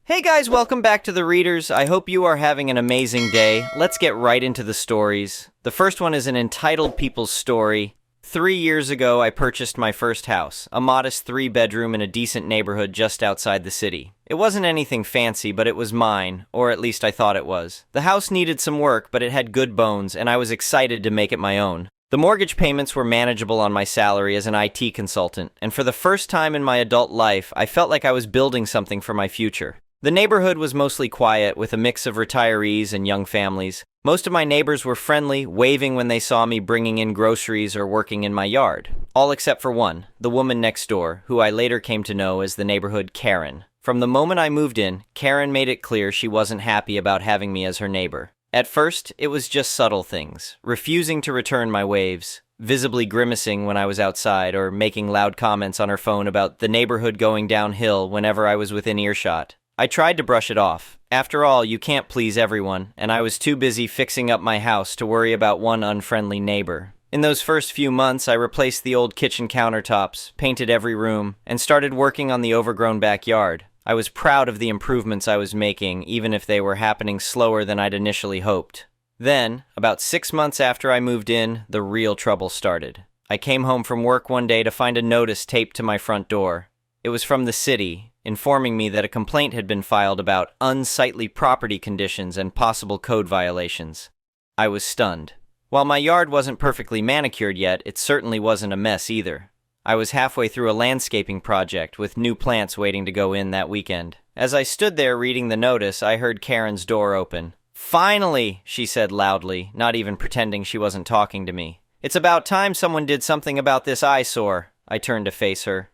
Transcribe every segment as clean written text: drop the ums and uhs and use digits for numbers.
Hey guys, welcome back to the Readers. I hope you are having an amazing day. Let's get right into the stories. The first one is an entitled people's story. 3 years ago, I purchased my first house, a modest 3-bedroom in a decent neighborhood just outside the city. It wasn't anything fancy, but it was mine, or at least I thought it was. The house needed some work, but it had good bones, and I was excited to make it my own. The mortgage payments were manageable on my salary as an IT consultant, and for the first time in my adult life, I felt like I was building something for my future. The neighborhood was mostly quiet, with a mix of retirees and young families. Most of my neighbors were friendly, waving when they saw me bringing in groceries or working in my yard. All except for one, the woman next door, who I later came to know as the neighborhood Karen. From the moment I moved in, Karen made it clear she wasn't happy about having me as her neighbor. At first, it was just subtle things, refusing to return my waves, visibly grimacing when I was outside, or making loud comments on her phone about the neighborhood going downhill whenever I was within earshot. I tried to brush it off. After all, you can't please everyone, and I was too busy fixing up my house to worry about one unfriendly neighbor. In those first few months, I replaced the old kitchen countertops, painted every room, and started working on the overgrown backyard. I was proud of the improvements I was making, even if they were happening slower than I'd initially hoped. Then, about 6 months after I moved in, the real trouble started. I came home from work one day to find a notice taped to my front door. It was from the city, informing me that a complaint had been filed about unsightly property conditions and possible code violations. I was stunned. While my yard wasn't perfectly manicured yet, it certainly wasn't a mess either. I was halfway through a landscaping project with new plants waiting to go in that weekend. As I stood there reading the notice, I heard Karen's door open. "Finally," she said loudly, not even pretending she wasn't talking to me. "It's about time someone did something about this eyesore." I turned to face her.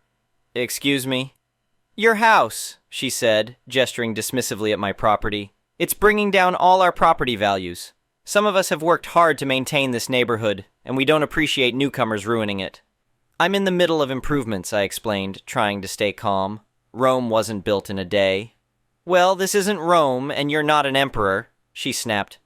"Excuse me?" "Your house," she said, gesturing dismissively at my property. "It's bringing down all our property values. Some of us have worked hard to maintain this neighborhood, and we don't appreciate newcomers ruining it." "I'm in the middle of improvements," I explained, trying to stay calm. "Rome wasn't built in a day." "Well, this isn't Rome, and you're not an emperor," she snapped.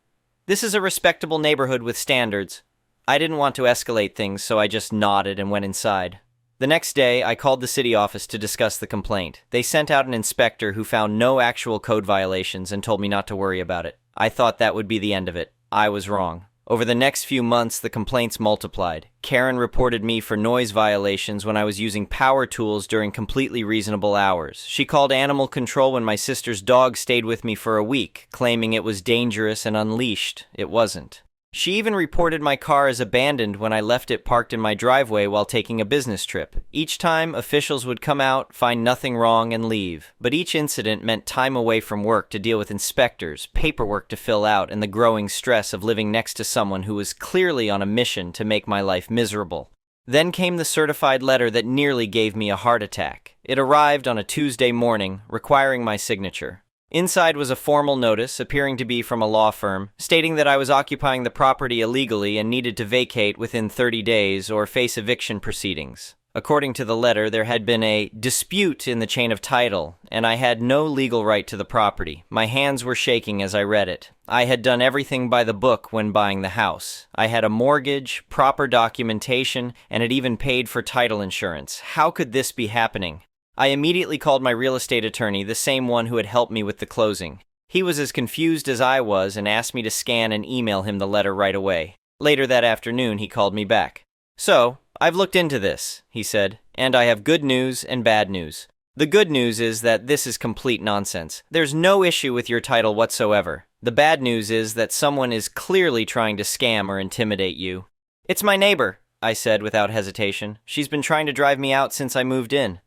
"This is a respectable neighborhood with standards." I didn't want to escalate things, so I just nodded and went inside. The next day, I called the city office to discuss the complaint. They sent out an inspector who found no actual code violations and told me not to worry about it. I thought that would be the end of it. I was wrong. Over the next few months, the complaints multiplied. Karen reported me for noise violations when I was using power tools during completely reasonable hours. She called animal control when my sister's dog stayed with me for a week, claiming it was dangerous and unleashed. It wasn't. She even reported my car as abandoned when I left it parked in my driveway while taking a business trip. Each time, officials would come out, find nothing wrong, and leave. But each incident meant time away from work to deal with inspectors, paperwork to fill out, and the growing stress of living next to someone who was clearly on a mission to make my life miserable. Then came the certified letter that nearly gave me a heart attack. It arrived on a Tuesday morning, requiring my signature. Inside was a formal notice, appearing to be from a law firm, stating that I was occupying the property illegally and needed to vacate within 30 days or face eviction proceedings. According to the letter, there had been a dispute in the chain of title, and I had no legal right to the property. My hands were shaking as I read it. I had done everything by the book when buying the house. I had a mortgage, proper documentation, and had even paid for title insurance. How could this be happening? I immediately called my real estate attorney, the same one who had helped me with the closing. He was as confused as I was and asked me to scan and email him the letter right away. Later that afternoon, he called me back. "So, I've looked into this," he said, "and I have good news and bad news. The good news is that this is complete nonsense. There's no issue with your title whatsoever. The bad news is that someone is clearly trying to scam or intimidate you." "It's my neighbor," I said without hesitation. "She's been trying to drive me out since I moved in."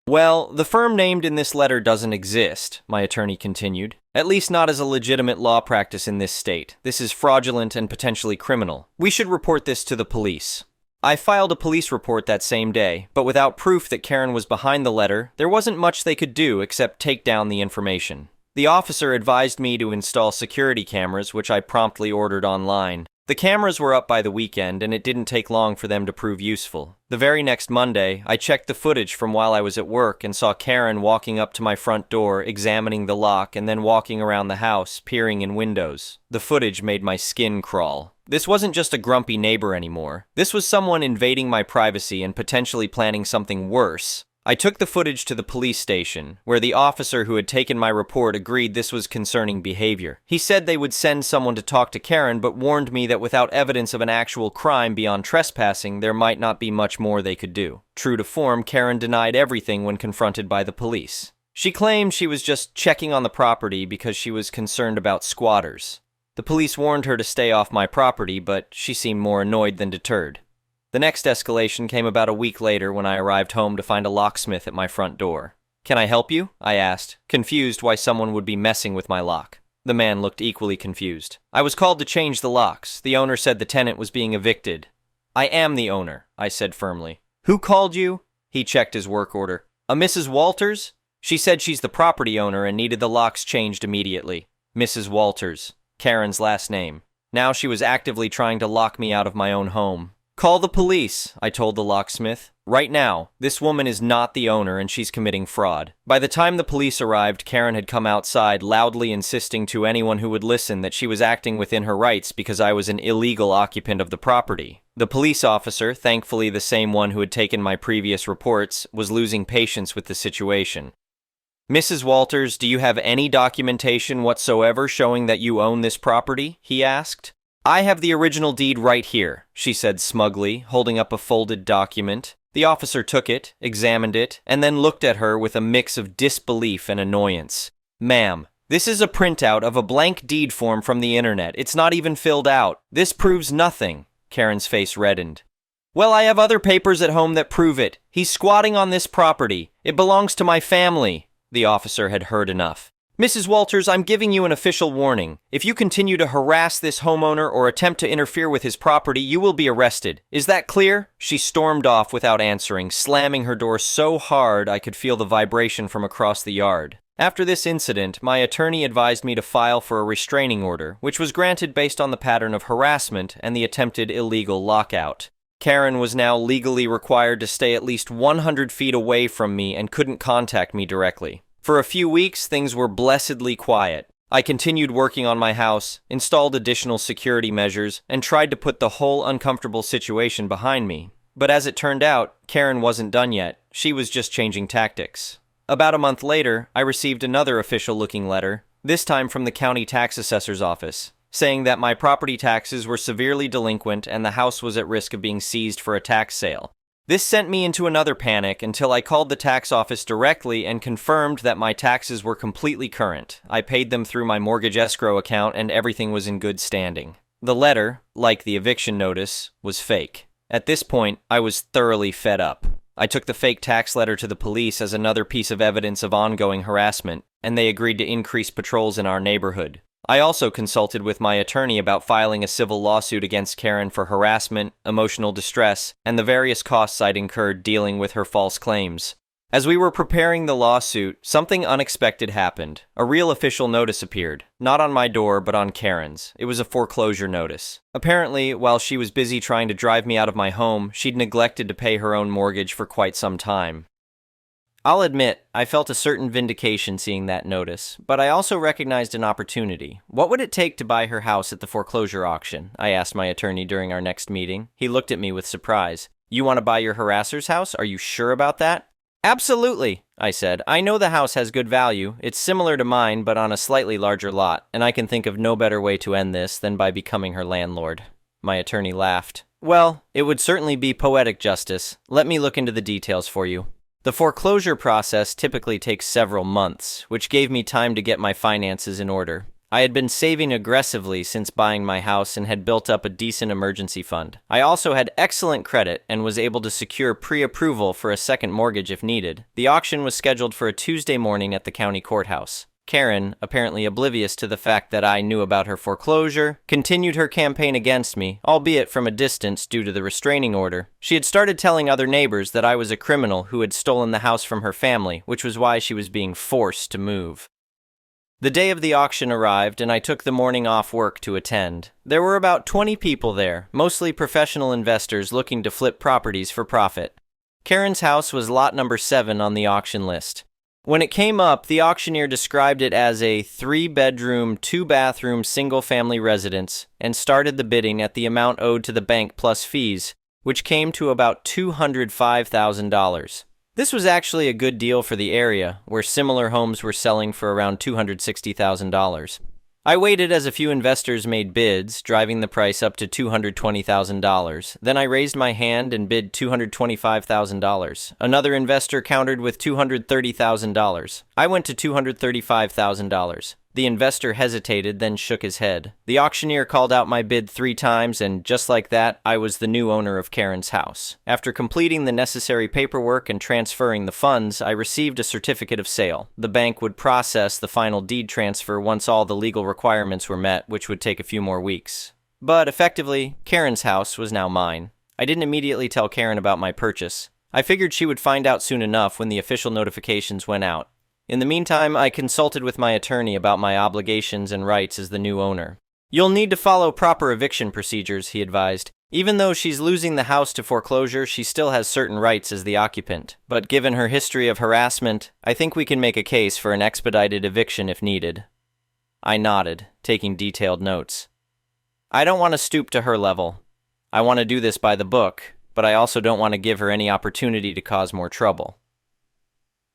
"Well, the firm named in this letter doesn't exist," my attorney continued. "At least not as a legitimate law practice in this state. This is fraudulent and potentially criminal. We should report this to the police." I filed a police report that same day, but without proof that Karen was behind the letter, there wasn't much they could do except take down the information. The officer advised me to install security cameras, which I promptly ordered online. The cameras were up by the weekend, and it didn't take long for them to prove useful. The very next Monday, I checked the footage from while I was at work and saw Karen walking up to my front door, examining the lock, and then walking around the house, peering in windows. The footage made my skin crawl. This wasn't just a grumpy neighbor anymore. This was someone invading my privacy and potentially planning something worse. I took the footage to the police station, where the officer who had taken my report agreed this was concerning behavior. He said they would send someone to talk to Karen, but warned me that without evidence of an actual crime beyond trespassing, there might not be much more they could do. True to form, Karen denied everything when confronted by the police. She claimed she was just checking on the property because she was concerned about squatters. The police warned her to stay off my property, but she seemed more annoyed than deterred. The next escalation came about a week later when I arrived home to find a locksmith at my front door. "Can I help you?" I asked, confused why someone would be messing with my lock. The man looked equally confused. "I was called to change the locks. The owner said the tenant was being evicted." "I am the owner," I said firmly. "Who called you?" He checked his work order. "A Mrs. Walters? She said she's the property owner and needed the locks changed immediately." Mrs. Walters, Karen's last name. Now she was actively trying to lock me out of my own home. "Call the police," I told the locksmith. "Right now. This woman is not the owner and she's committing fraud." By the time the police arrived, Karen had come outside, loudly insisting to anyone who would listen that she was acting within her rights because I was an illegal occupant of the property. The police officer, thankfully the same one who had taken my previous reports, was losing patience with the situation. "Mrs. Walters, do you have any documentation whatsoever showing that you own this property?" he asked. "I have the original deed right here," she said smugly, holding up a folded document. The officer took it, examined it, and then looked at her with a mix of disbelief and annoyance. "Ma'am, this is a printout of a blank deed form from the internet. It's not even filled out. This proves nothing." Karen's face reddened. "Well, I have other papers at home that prove it. He's squatting on this property. It belongs to my family." The officer had heard enough. "Mrs. Walters, I'm giving you an official warning. If you continue to harass this homeowner or attempt to interfere with his property, you will be arrested. Is that clear?" She stormed off without answering, slamming her door so hard I could feel the vibration from across the yard. After this incident, my attorney advised me to file for a restraining order, which was granted based on the pattern of harassment and the attempted illegal lockout. Karen was now legally required to stay at least 100 feet away from me and couldn't contact me directly. For a few weeks, things were blessedly quiet. I continued working on my house, installed additional security measures, and tried to put the whole uncomfortable situation behind me. But as it turned out, Karen wasn't done yet. She was just changing tactics. About a month later, I received another official-looking letter, this time from the county tax assessor's office, saying that my property taxes were severely delinquent and the house was at risk of being seized for a tax sale. This sent me into another panic until I called the tax office directly and confirmed that my taxes were completely current. I paid them through my mortgage escrow account and everything was in good standing. The letter, like the eviction notice, was fake. At this point, I was thoroughly fed up. I took the fake tax letter to the police as another piece of evidence of ongoing harassment, and they agreed to increase patrols in our neighborhood. I also consulted with my attorney about filing a civil lawsuit against Karen for harassment, emotional distress, and the various costs I'd incurred dealing with her false claims. As we were preparing the lawsuit, something unexpected happened. A real official notice appeared, not on my door, but on Karen's. It was a foreclosure notice. Apparently, while she was busy trying to drive me out of my home, she'd neglected to pay her own mortgage for quite some time. I'll admit, I felt a certain vindication seeing that notice, but I also recognized an opportunity. What would it take to buy her house at the foreclosure auction? I asked my attorney during our next meeting. He looked at me with surprise. "You want to buy your harasser's house? Are you sure about that?" "Absolutely," I said. "I know the house has good value. It's similar to mine, but on a slightly larger lot, and I can think of no better way to end this than by becoming her landlord." My attorney laughed. "Well, it would certainly be poetic justice. Let me look into the details for you." The foreclosure process typically takes several months, which gave me time to get my finances in order. I had been saving aggressively since buying my house and had built up a decent emergency fund. I also had excellent credit and was able to secure pre-approval for a second mortgage if needed. The auction was scheduled for a Tuesday morning at the county courthouse. Karen, apparently oblivious to the fact that I knew about her foreclosure, continued her campaign against me, albeit from a distance due to the restraining order. She had started telling other neighbors that I was a criminal who had stolen the house from her family, which was why she was being forced to move. The day of the auction arrived, and I took the morning off work to attend. There were about 20 people there, mostly professional investors looking to flip properties for profit. Karen's house was lot number 7 on the auction list. When it came up, the auctioneer described it as a 3-bedroom, 2-bathroom, single-family residence and started the bidding at the amount owed to the bank plus fees, which came to about $205,000. This was actually a good deal for the area, where similar homes were selling for around $260,000. I waited as a few investors made bids, driving the price up to $220,000. Then I raised my hand and bid $225,000. Another investor countered with $230,000. I went to $235,000. The investor hesitated, then shook his head. The auctioneer called out my bid 3 times, and just like that, I was the new owner of Karen's house. After completing the necessary paperwork and transferring the funds, I received a certificate of sale. The bank would process the final deed transfer once all the legal requirements were met, which would take a few more weeks. But effectively, Karen's house was now mine. I didn't immediately tell Karen about my purchase. I figured she would find out soon enough when the official notifications went out. In the meantime, I consulted with my attorney about my obligations and rights as the new owner. "You'll need to follow proper eviction procedures," he advised. "Even though she's losing the house to foreclosure, she still has certain rights as the occupant. But given her history of harassment, I think we can make a case for an expedited eviction if needed." I nodded, taking detailed notes. "I don't want to stoop to her level. I want to do this by the book, but I also don't want to give her any opportunity to cause more trouble."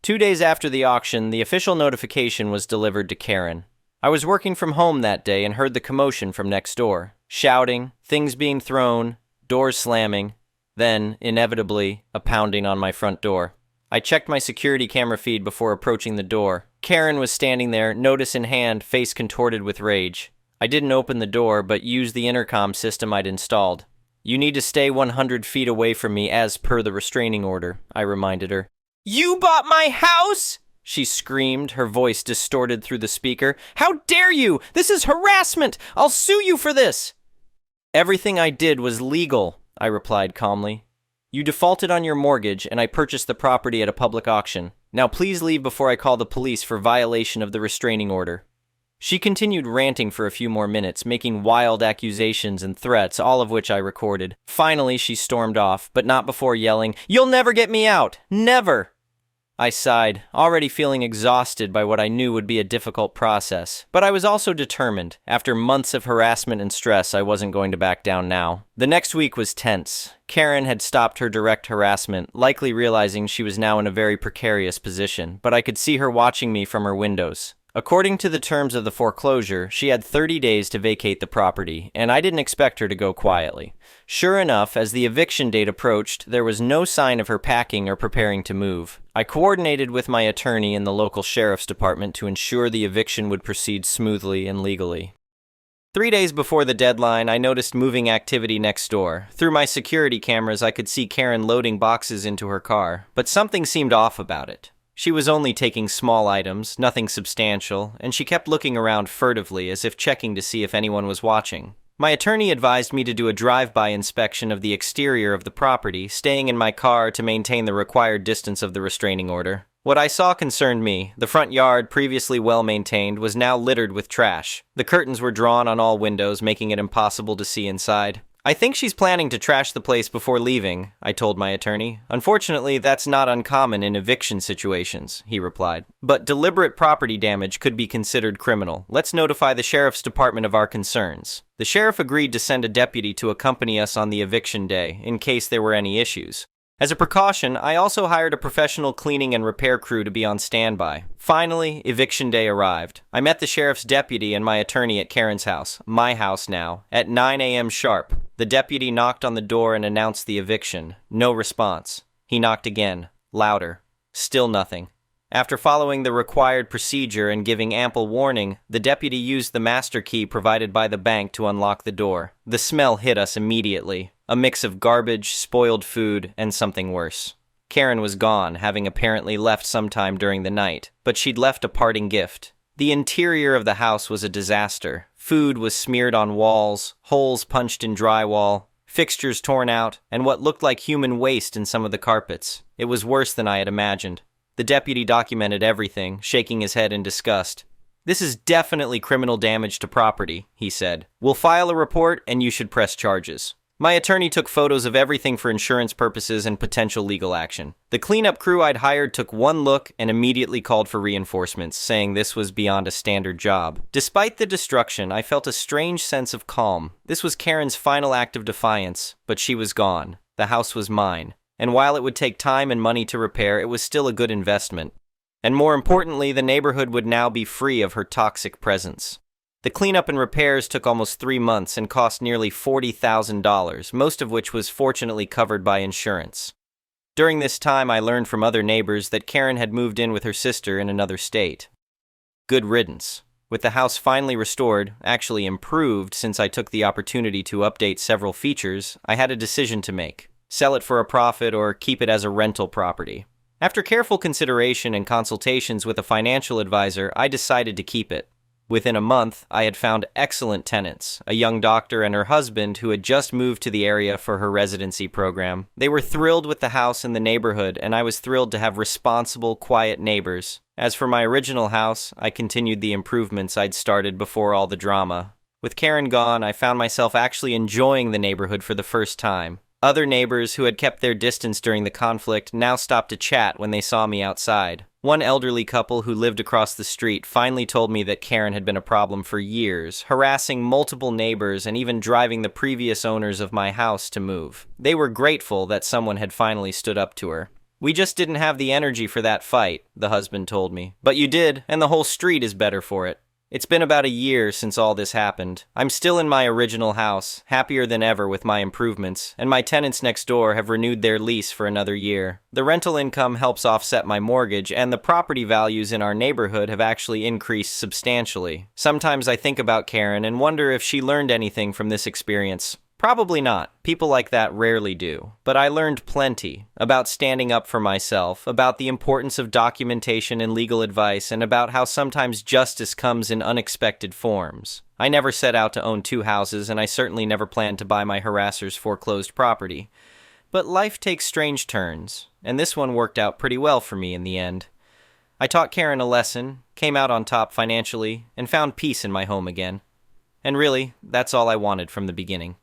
2 days after the auction, the official notification was delivered to Karen. I was working from home that day and heard the commotion from next door. Shouting, things being thrown, doors slamming, then, inevitably, a pounding on my front door. I checked my security camera feed before approaching the door. Karen was standing there, notice in hand, face contorted with rage. I didn't open the door, but used the intercom system I'd installed. "You need to stay 100 feet away from me as per the restraining order," I reminded her. "You bought my house?" she screamed, her voice distorted through the speaker. "How dare you? This is harassment! I'll sue you for this!" "Everything I did was legal," I replied calmly. "You defaulted on your mortgage, and I purchased the property at a public auction. Now please leave before I call the police for violation of the restraining order." She continued ranting for a few more minutes, making wild accusations and threats, all of which I recorded. Finally, she stormed off, but not before yelling, "You'll never get me out! Never!" I sighed, already feeling exhausted by what I knew would be a difficult process. But I was also determined. After months of harassment and stress, I wasn't going to back down now. The next week was tense. Karen had stopped her direct harassment, likely realizing she was now in a very precarious position, but I could see her watching me from her windows. According to the terms of the foreclosure, she had 30 days to vacate the property, and I didn't expect her to go quietly. Sure enough, as the eviction date approached, there was no sign of her packing or preparing to move. I coordinated with my attorney in the local sheriff's department to ensure the eviction would proceed smoothly and legally. 3 days before the deadline, I noticed moving activity next door. Through my security cameras, I could see Karen loading boxes into her car, but something seemed off about it. She was only taking small items, nothing substantial, and she kept looking around furtively as if checking to see if anyone was watching. My attorney advised me to do a drive-by inspection of the exterior of the property, staying in my car to maintain the required distance of the restraining order. What I saw concerned me. The front yard, previously well-maintained, was now littered with trash. The curtains were drawn on all windows, making it impossible to see inside. "I think she's planning to trash the place before leaving," I told my attorney. "Unfortunately, that's not uncommon in eviction situations," he replied. "But deliberate property damage could be considered criminal. Let's notify the sheriff's department of our concerns." The sheriff agreed to send a deputy to accompany us on the eviction day, in case there were any issues. As a precaution, I also hired a professional cleaning and repair crew to be on standby. Finally, eviction day arrived. I met the sheriff's deputy and my attorney at Karen's house, my house now, at 9 a.m. sharp. The deputy knocked on the door and announced the eviction. No response. He knocked again, louder. Still nothing. After following the required procedure and giving ample warning, the deputy used the master key provided by the bank to unlock the door. The smell hit us immediately. A mix of garbage, spoiled food, and something worse. Karen was gone, having apparently left sometime during the night, but she'd left a parting gift. The interior of the house was a disaster. Food was smeared on walls, holes punched in drywall, fixtures torn out, and what looked like human waste in some of the carpets. It was worse than I had imagined. The deputy documented everything, shaking his head in disgust. "This is definitely criminal damage to property," he said. "We'll file a report and you should press charges." My attorney took photos of everything for insurance purposes and potential legal action. The cleanup crew I'd hired took one look and immediately called for reinforcements, saying this was beyond a standard job. Despite the destruction, I felt a strange sense of calm. This was Karen's final act of defiance, but she was gone. The house was mine. And while it would take time and money to repair, it was still a good investment. And more importantly, the neighborhood would now be free of her toxic presence. The cleanup and repairs took almost 3 months and cost nearly $40,000, most of which was fortunately covered by insurance. During this time, I learned from other neighbors that Karen had moved in with her sister in another state. Good riddance. With the house finally restored, actually improved since I took the opportunity to update several features, I had a decision to make: sell it for a profit or keep it as a rental property. After careful consideration and consultations with a financial advisor, I decided to keep it. Within a month, I had found excellent tenants, a young doctor and her husband who had just moved to the area for her residency program. They were thrilled with the house and the neighborhood, and I was thrilled to have responsible, quiet neighbors. As for my original house, I continued the improvements I'd started before all the drama. With Karen gone, I found myself actually enjoying the neighborhood for the first time. Other neighbors who had kept their distance during the conflict now stopped to chat when they saw me outside. One elderly couple who lived across the street finally told me that Karen had been a problem for years, harassing multiple neighbors and even driving the previous owners of my house to move. They were grateful that someone had finally stood up to her. "We just didn't have the energy for that fight," the husband told me. "But you did, and the whole street is better for it." It's been about a year since all this happened. I'm still in my original house, happier than ever with my improvements, and my tenants next door have renewed their lease for another year. The rental income helps offset my mortgage, and the property values in our neighborhood have actually increased substantially. Sometimes I think about Karen and wonder if she learned anything from this experience. Probably not. People like that rarely do. But I learned plenty about standing up for myself, about the importance of documentation and legal advice, and about how sometimes justice comes in unexpected forms. I never set out to own 2 houses, and I certainly never planned to buy my harasser's foreclosed property. But life takes strange turns, and this one worked out pretty well for me in the end. I taught Karen a lesson, came out on top financially, and found peace in my home again. And really, that's all I wanted from the beginning.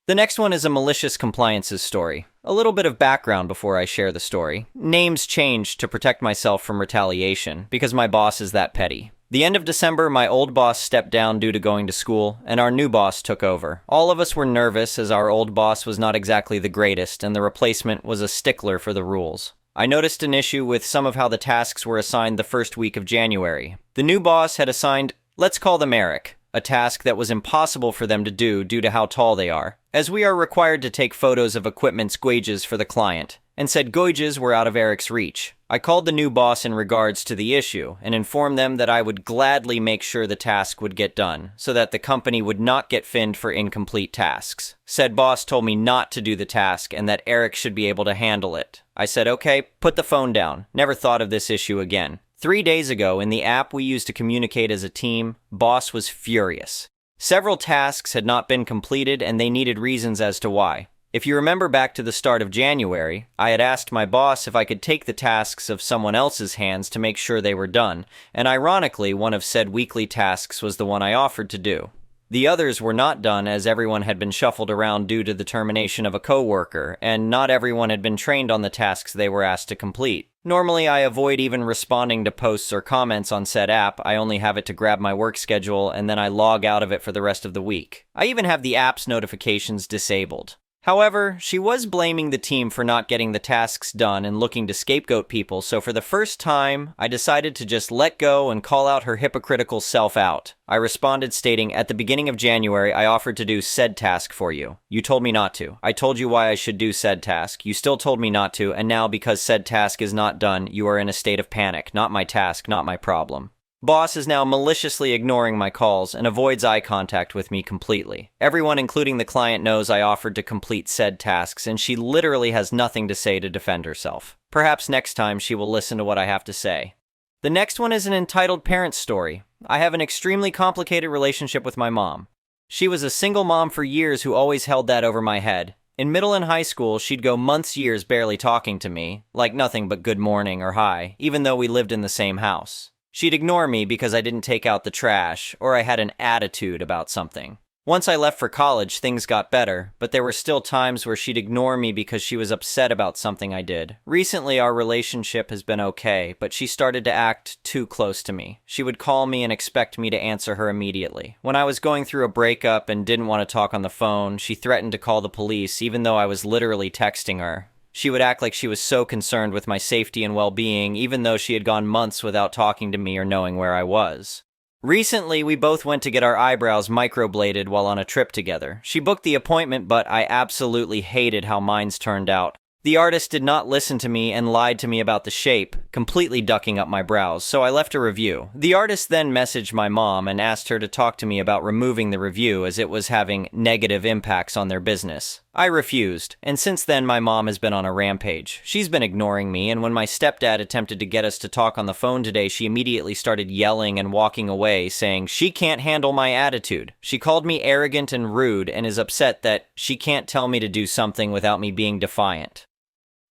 The next one is a malicious compliances story. A little bit of background before I share the story. Names changed to protect myself from retaliation, because my boss is that petty. The end of December, my old boss stepped down due to going to school, and our new boss took over. All of us were nervous as our old boss was not exactly the greatest, and the replacement was a stickler for the rules. I noticed an issue with some of how the tasks were assigned the first week of January. The new boss had assigned, let's call them Eric, a task that was impossible for them to do due to how tall they are, as we are required to take photos of equipment's gauges for the client, and said gauges were out of Eric's reach. I called the new boss in regards to the issue and informed them that I would gladly make sure the task would get done, so that the company would not get finned for incomplete tasks. Said boss told me not to do the task and that Eric should be able to handle it. I said, okay, put the phone down. Never thought of this issue again. 3 days ago, in the app we use to communicate as a team, boss was furious. Several tasks had not been completed and they needed reasons as to why. If you remember back to the start of January, I had asked my boss if I could take the tasks of someone else's hands to make sure they were done, and ironically, one of said weekly tasks was the one I offered to do. The others were not done as everyone had been shuffled around due to the termination of a coworker, and not everyone had been trained on the tasks they were asked to complete. Normally, I avoid even responding to posts or comments on said app. I only have it to grab my work schedule, and then I log out of it for the rest of the week. I even have the app's notifications disabled. However, she was blaming the team for not getting the tasks done and looking to scapegoat people, so for the first time, I decided to just let go and call out her hypocritical self out. I responded stating, at the beginning of January, I offered to do said task for you. You told me not to. I told you why I should do said task. You still told me not to, and now because said task is not done, you are in a state of panic. Not my task, not my problem. Boss is now maliciously ignoring my calls and avoids eye contact with me completely. Everyone, including the client, knows I offered to complete said tasks, and she literally has nothing to say to defend herself. Perhaps next time she will listen to what I have to say. The next one is an entitled parent story. I have an extremely complicated relationship with my mom. She was a single mom for years who always held that over my head. In middle and high school, she'd go months, years barely talking to me, like nothing but good morning or hi, even though we lived in the same house. She'd ignore me because I didn't take out the trash, or I had an attitude about something. Once I left for college, things got better, but there were still times where she'd ignore me because she was upset about something I did. Recently, our relationship has been okay, but she started to act too close to me. She would call me and expect me to answer her immediately. When I was going through a breakup and didn't want to talk on the phone, she threatened to call the police, even though I was literally texting her. She would act like she was so concerned with my safety and well-being, even though she had gone months without talking to me or knowing where I was. Recently, we both went to get our eyebrows microbladed while on a trip together. She booked the appointment, but I absolutely hated how mine's turned out. The artist did not listen to me and lied to me about the shape, completely ducking up my brows, so I left a review. The artist then messaged my mom and asked her to talk to me about removing the review as it was having negative impacts on their business. I refused, and since then my mom has been on a rampage. She's been ignoring me, and when my stepdad attempted to get us to talk on the phone today, she immediately started yelling and walking away, saying she can't handle my attitude. She called me arrogant and rude and is upset that she can't tell me to do something without me being defiant.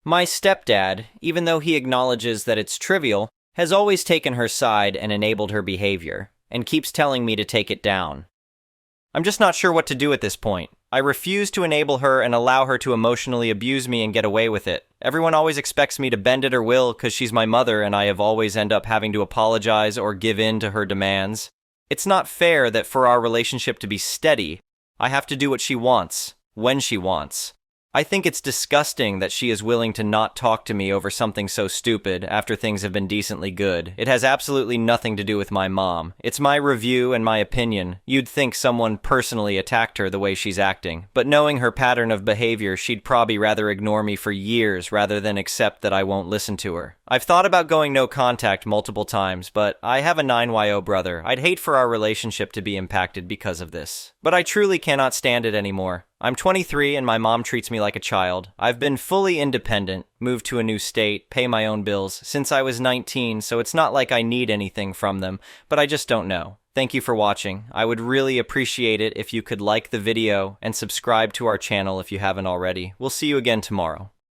My stepdad, even though he acknowledges that it's trivial, has always taken her side and enabled her behavior, and keeps telling me to take it down. I'm just not sure what to do at this point. I refuse to enable her and allow her to emotionally abuse me and get away with it. Everyone always expects me to bend it or will because she's my mother, and I have always end up having to apologize or give in to her demands. It's not fair that for our relationship to be steady, I have to do what she wants, when she wants. I think it's disgusting that she is willing to not talk to me over something so stupid after things have been decently good. It has absolutely nothing to do with my mom. It's my review and my opinion. You'd think someone personally attacked her the way she's acting. But knowing her pattern of behavior, she'd probably rather ignore me for years rather than accept that I won't listen to her. I've thought about going no contact multiple times, but I have a 9YO brother. I'd hate for our relationship to be impacted because of this. But I truly cannot stand it anymore. I'm 23 and my mom treats me like a child. I've been fully independent, moved to a new state, pay my own bills since I was 19, so it's not like I need anything from them, but I just don't know. Thank you for watching. I would really appreciate it if you could like the video and subscribe to our channel if you haven't already. We'll see you again tomorrow.